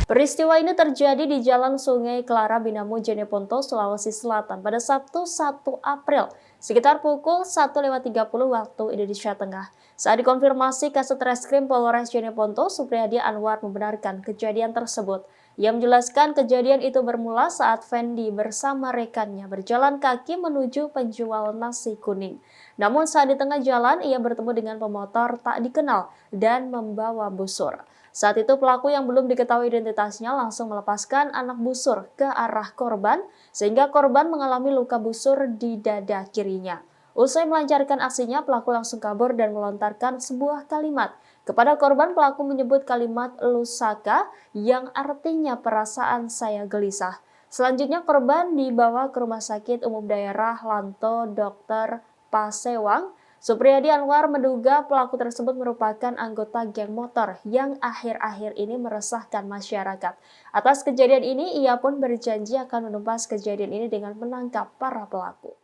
Peristiwa ini terjadi di Jalan Sungai Clara Binamu, Jeneponto, Sulawesi Selatan pada Sabtu 1 April, sekitar pukul 1.30 waktu Indonesia Tengah. Saat dikonfirmasi Kasat Reskrim Polres Jeneponto, Supriyadi Anwar membenarkan kejadian tersebut. Ia menjelaskan kejadian itu bermula saat Fendi bersama rekannya berjalan kaki menuju penjual nasi kuning. Namun saat di tengah jalan, ia bertemu dengan pemotor tak dikenal dan membawa busur. Saat itu pelaku yang belum diketahui identitasnya langsung melepaskan anak busur ke arah korban sehingga korban mengalami luka busur di dada kirinya. Usai melancarkan aksinya, pelaku langsung kabur dan melontarkan sebuah kalimat. Kepada korban, pelaku menyebut kalimat lusaka yang artinya perasaan saya gelisah. Selanjutnya korban dibawa ke Rumah Sakit Umum Daerah Lanto Dr. Pasewang. Supriyadi Anwar menduga pelaku tersebut merupakan anggota geng motor yang akhir-akhir ini meresahkan masyarakat. Atas kejadian ini, ia pun berjanji akan menumpas kejadian ini dengan menangkap para pelaku.